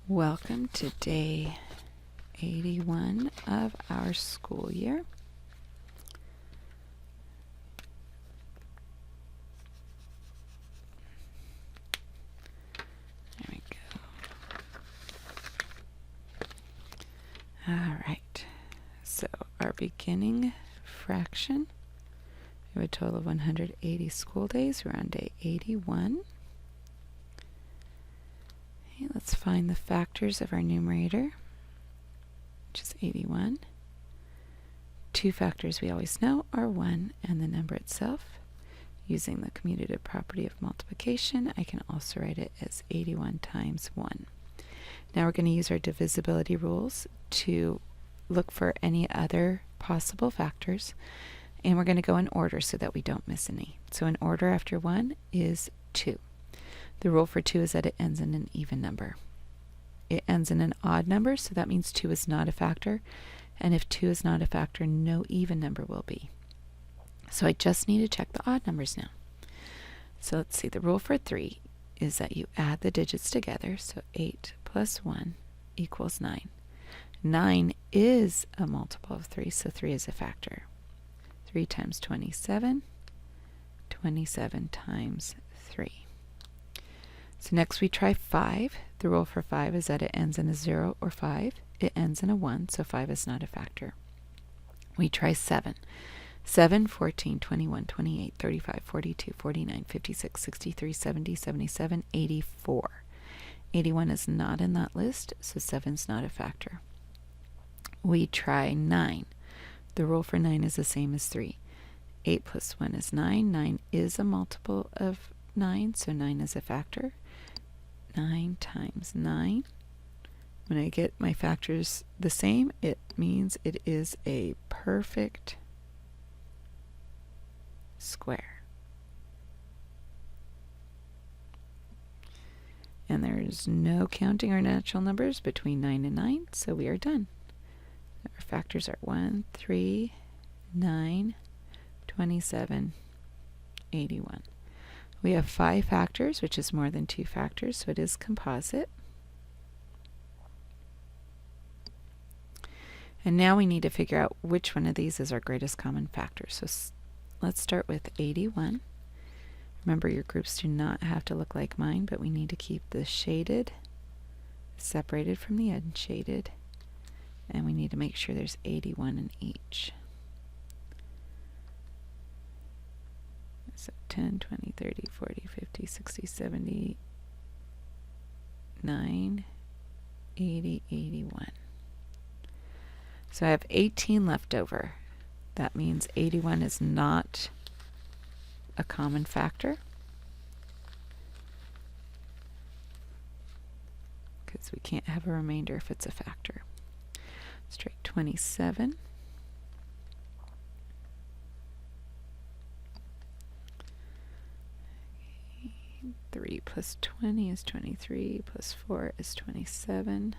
Welcome to day 81 of our school year. There we go. All right, so our beginning fraction, we have a total of 180 school days. We're on day 81. Okay, let's find the factors of our numerator, which is 81. Two factors we always know are 1 and the number itself. Using the commutative property of multiplication, I can also write it as 81 times 1. Now we're going to use our divisibility rules to look for any other possible factors, and we're going to go in order so that we don't miss any. So in order after 1 is 2. The rule for 2 is that it ends in an even number. It ends in an odd number, so that means 2 is not a factor. And if 2 is not a factor, no even number will be. So I just need to check the odd numbers now. So let's see, the rule for 3 is that you add the digits together. So 8 plus 1 equals 9. 9 is a multiple of 3, so 3 is a factor. 3 times 27, 27 times 3. So next we try 5. The rule for 5 is that it ends in a 0 or 5. It ends in a 1, so 5 is not a factor. We try 7. 7, 14, 21, 28, 35, 42, 49, 56, 63, 70, 77, 84. 81 is not in that list, so 7 is not a factor. We try 9. The rule for 9 is the same as 3. 8 plus 1 is 9. 9 is a multiple of 9, so 9 is a factor. 9 times 9. When I get my factors the same, it means it is a perfect square. And there is no counting our natural numbers between 9 and 9, so we are done. Our factors are 1, 3, 9, 27, 81. We have 5 factors, which is more than 2 factors, so it is composite. And now we need to figure out which one of these is our greatest common factor. So let's start with 81. Remember, your groups do not have to look like mine, but we need to keep the shaded separated from the unshaded. And we need to make sure there's 81 in each. So 10, 20, 30, 40, 50, 60, 70, 9, 80, 81. So I have 18 left over. That means 81 is not a common factor, because we can't have a remainder if it's a factor. Let's try 27. 3 plus 20 is 23, plus 4 is 27.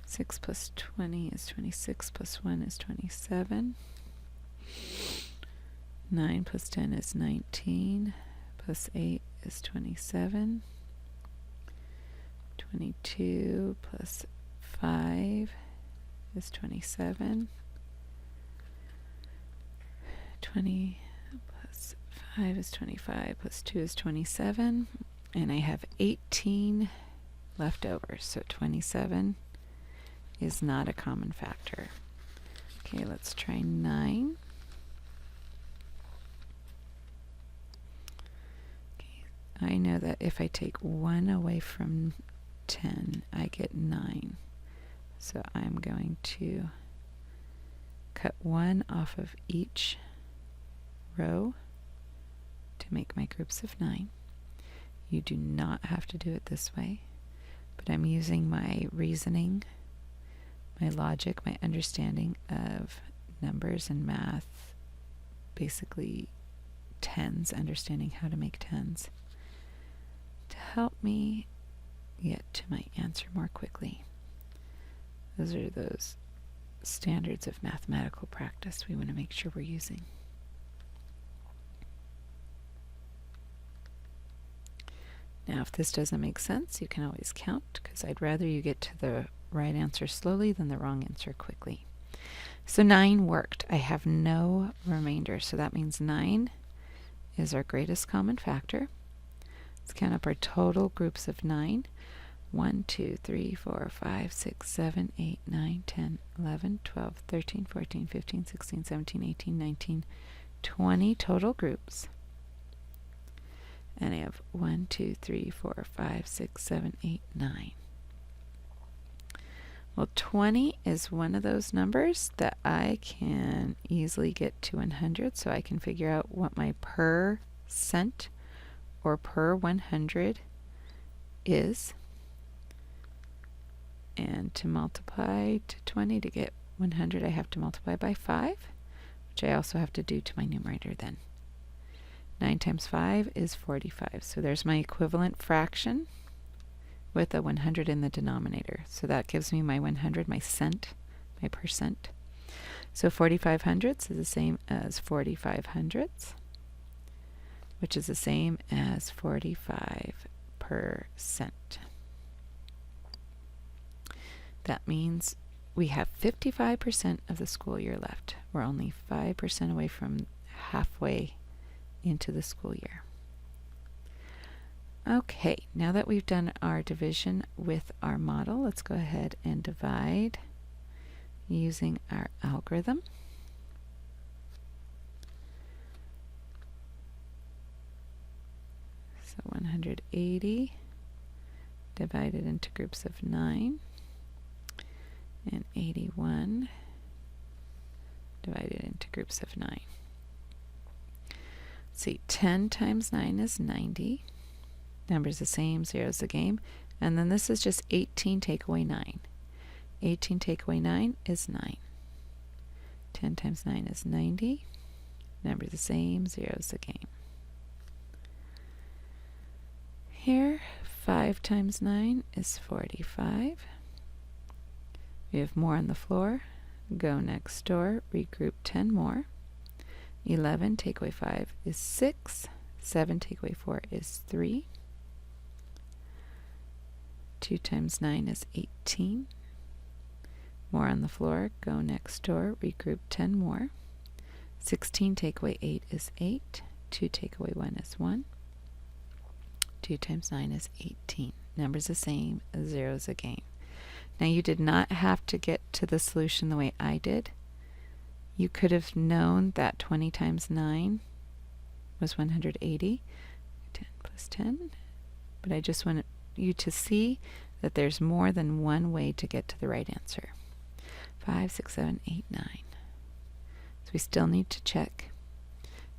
6 plus 20 is 26, plus 1 is 27. 9 plus 10 is 19, plus 8 is 27. 22 plus 5 is 27. 20 plus 5 is 25, plus 2 is 27. And I have 18 left over, so 27 is not a common factor. Okay, let's try 9. Okay, I know that if I take 1 away from 10, I get 9. So I'm going to cut 1 off of each row to make my groups of 9. You do not have to do it this way, but I'm using my reasoning, my logic, my understanding of numbers and math, basically tens, understanding how to make tens, to help me get to my answer more quickly. Those are those standards of mathematical practice we want to make sure we're using. Now, if this doesn't make sense, you can always count, because I'd rather you get to the right answer slowly than the wrong answer quickly. So 9 worked. I have no remainder, so that means 9 is our greatest common factor. Let's count up our total groups of 9. 1, 2, 3, 4, 5, 6, 7, 8, 9, 10, 11, 12, 13, 14, 15, 16, 17, 18, 19, 20 total groups. And I have 1, 2, 3, 4, 5, 6, 7, 8, 9. Well, 20 is one of those numbers that I can easily get to 100, so I can figure out what my percent or per 100 is. And to multiply to 20 to get 100, I have to multiply by 5, which I also have to do to my numerator then. 9 times 5 is 45. So there's my equivalent fraction with a 100 in the denominator. So that gives me my 100, my cent, my percent. So 45 hundredths is the same as 45 hundredths, which is the same as 45%. That means we have 55% of the school year left. We're only 5% away from halfway into the school year. Okay, now that we've done our division with our model, let's go ahead and divide using our algorithm. So 180 divided into groups of 9, and 81 divided into groups of 9. See, 10 times 9 is 90. Number's the same, zero's the game. And then this is just 18 take away 9. 18 take away 9 is 9. 10 times 9 is 90. Number's the same, zero's the game. Here, 5 times 9 is 45. We have more on the floor. Go next door, regroup 10 more. 11 take away 5 is 6. 7 take away 4 is 3. 2 times 9 is 18. More on the floor. Go next door, regroup 10 more. 16 take away 8 is 8. 2 take away 1 is 1. 2 times 9 is 18. Number's the same, zero's a game. Now you did not have to get to the solution the way I did. You could have known that 20 times 9 was 180. 10 plus 10. But I just wanted you to see that there's more than one way to get to the right answer. 5, 6, 7, 8, 9. So we still need to check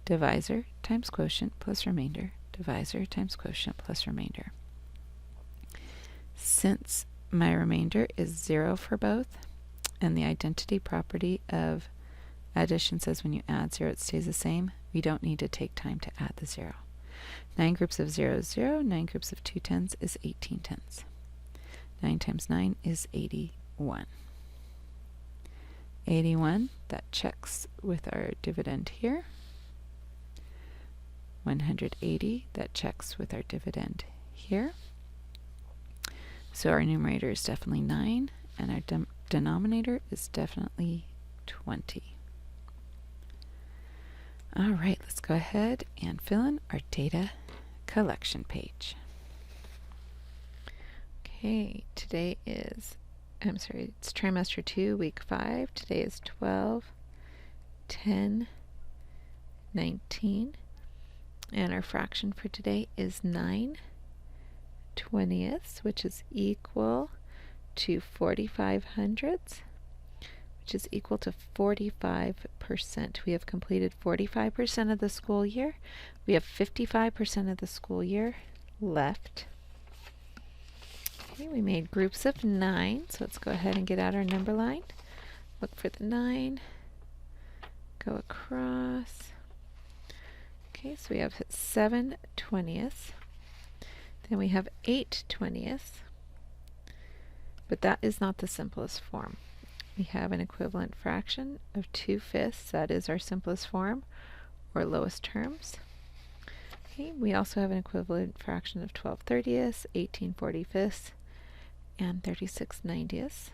divisor times quotient plus remainder. Divisor times quotient plus remainder. Since my remainder is 0 for both, and the identity property of addition says when you add 0 it stays the same, we don't need to take time to add the 0. 9 groups of 0 is 0. 9 groups of 2 tenths is 18 tenths. 9 times 9 is 81. 81, that checks with our dividend here. 180, that checks with our dividend here. So our numerator is definitely 9, and our denominator is definitely 20. All right, let's go ahead and fill in our data collection page. Okay, today is, it's trimester 2, week 5. Today is 12/10/19. And our fraction for today is 9/20, which is equal to 45 hundredths, which is equal to 45%. We have completed 45% of the school year. We have 55% of the school year left. Okay, we made groups of 9, so let's go ahead and get out our number line. Look for the 9. Go across. Okay, so we have 7/20. Then we have 8/20. But that is not the simplest form. We have an equivalent fraction of 2/5. That is our simplest form, or lowest terms. Okay, we also have an equivalent fraction of 12/30ths, 18/45ths, and 36/90ths.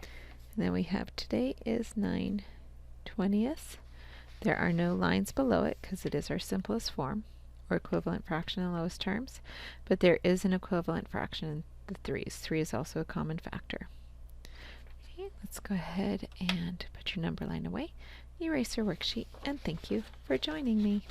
And then we have today is 9/20ths. There are no lines below it because it is our simplest form, or equivalent fraction in lowest terms, but there is an equivalent fraction in the threes. 3 is also a common factor. Okay, let's go ahead and put your number line away, erase your worksheet, and thank you for joining me.